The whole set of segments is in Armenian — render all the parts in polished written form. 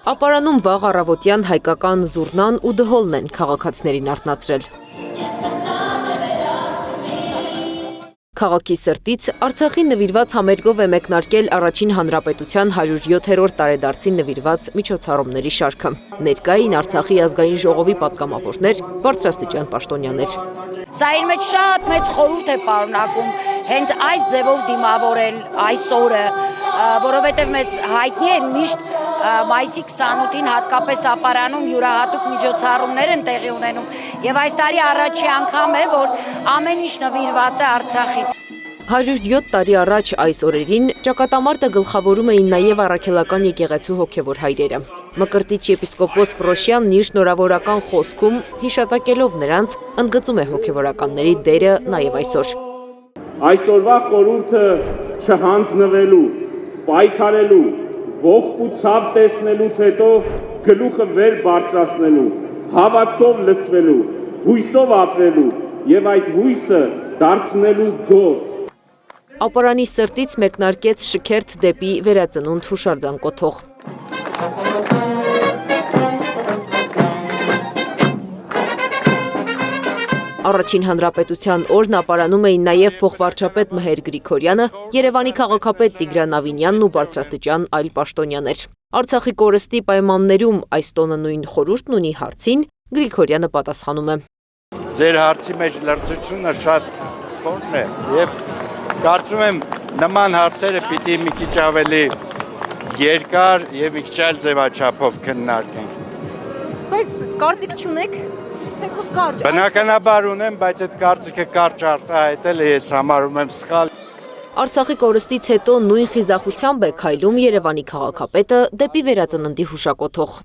Ապարանում վաղ առավոտյան հայկական զուռնան ու դհոլն են քաղաքացիներին արթնացրել։ Քաղաքի սրտից Արցախին նվիրված համերգով է մեկնարկել Առաջին հանրապետության 107-րդ տարեդարձին նվիրված միջոցառումների շարքը։ Ներկա էին Արցախի ազգային ժողովի պատգամավորներ, բարձրաստիճան պաշտոնյաներ։ Սա իր մեջ շատ մեծ խորհուրդ է պարունակում հենց այս ձևով դիմավորել այս օրը, որովհետև մեզ հայտնի է միշտ մայիսի 28-ին հատկապես ապարանում յուրահատուկ միջոցառումներ են տեղի ունենում եւ այս տարի առաջի անգամ է, որ ամեն ինչ նվիրված է Արցախին։ 107 տարի առաջ այս օրերին ճակատամարտը գլխավորում էին նաև առաքելական եկեղեցու հոգևոր հայրերը։ Մկրտիչ եպիսկոպոս Պրոշյանն իր շնորհավորական խոսքում հիշատակելով նրանց ընդգծում է հոգևորականների դերը նաև այսօր։ Այսօրվա խորհուրդը չհանձնվելու, պայքարելու, ողջ ու ցավ տեսնելուց հետո գլուխը վեր բարձրացնելու, հավատքով լցվելու, հույսով ապրելու եւ այդ հույսը դարձնելու գործ։ Ապարանի սրտից մեկնարկեց շքերթ դեպի վերածնունդ հուշարձան կոթող։ Առաջին հանրապետության օրն ապարանում էին նաև փոխվարչապետ Մհեր Գրիգորյանը, Երևանի քաղաքապետ Տիգրան Ավինյանն ու բարձրաստիճան այլ պաշտոնյաներ։ Արցախի կորստի պայմաններում այս տոնը նույն խորհուրդն ունի հարցին, Գրիգորյանը պատասխանում է։ Ձեր հարցի մեջ լրջությունը շատ խորն է եւ կարծում եմ նման հարցերը պիտի մի քիչ ավելի երկար եւ մի քիչ այլ ձևաչափով քննարկենք։ Բայց կարծիք չունեք։ Թեկուզ կարճ։ Բնականաբար ունեմ, բայց այդ կարծիքը կարճ արտահայտելը ես համարում եմ սխալ։ Արցախի կորստից հետո նույն խիզախությամբ է քայլում Երևանի քաղաքապետը դեպի վերածննդի հուշակոթող։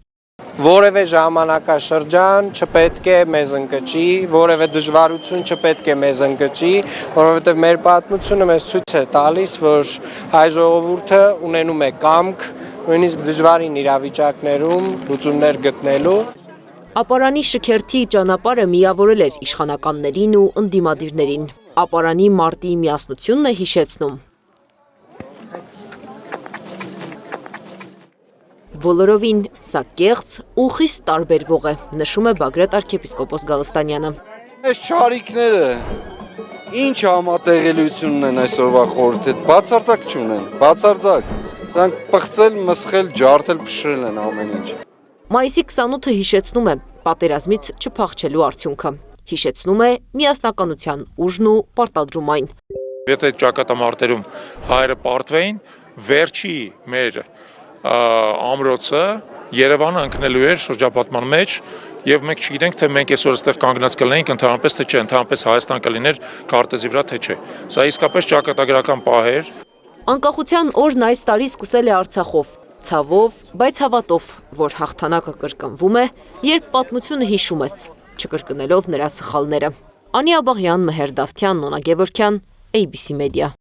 Որևէ ժամանակաշրջան չպետք է մեզ ընկճի, որևէ դժվարություն չպետք է մեզ ընկճի, որովհետև մեր պատմությունը մեզ ցույց է տալիս, որ հայ ժողովուրդը ունենում է կամք, նույնիսկ դժվարին իրավիճակներում լուծումներ գտնելու։ Ապարանի շքերթի ճանապարհը միավորել էր իշխանականներին ու ընդդիմադիրներին։ Ապարանի մարտի միասնությունն է հիշեցնում։ Բոլորովին սա կեղծ ու խիստ տարբերվող է, նշում է Բագրատ arczepiskopos Գալստանյանը։ Այս չարիքները ինչ համատեղելիություն ունեն այսօրվա խորհրդի հետ, բացարձակ չունեն, բացարձակ։ Սրանք պղծել, մսխել, ջարդել, փշրել են ամեն ինչ։ Մայիսի 28-ը հիշեցնում է պատերազմից չփախչելու արդյունքը։ Հիշեցնում է միասնականության ուժն ու պարտադրում այն։ Եթե ճակատամարտերում հայերը պարտվեին, վերջի մեր ամրոցը Երևանը ընկնելու էր շրջապատման մեջ եւ մենք չգիտենք թե մենք այսօր այստեղ կանգնած կլինենք ընդհանրապես թե չէ, ընդհանրապես Հայաստան կլիներ քարտեզի վրա թե չէ։ Սա իսկապես ճակատագրական պահ էր։ Անկախության օրն այս տարի սկսել է Արցախով, ցավով, բայց հավատով, որ հաղթանակը կրկնվում է, երբ պատմությունը հիշում ես, չկրկնելով նրա սխալները։ Անի Աբաղյան, Մհեր Դավթյան, Նոնա Գևորգյան, ABC Media։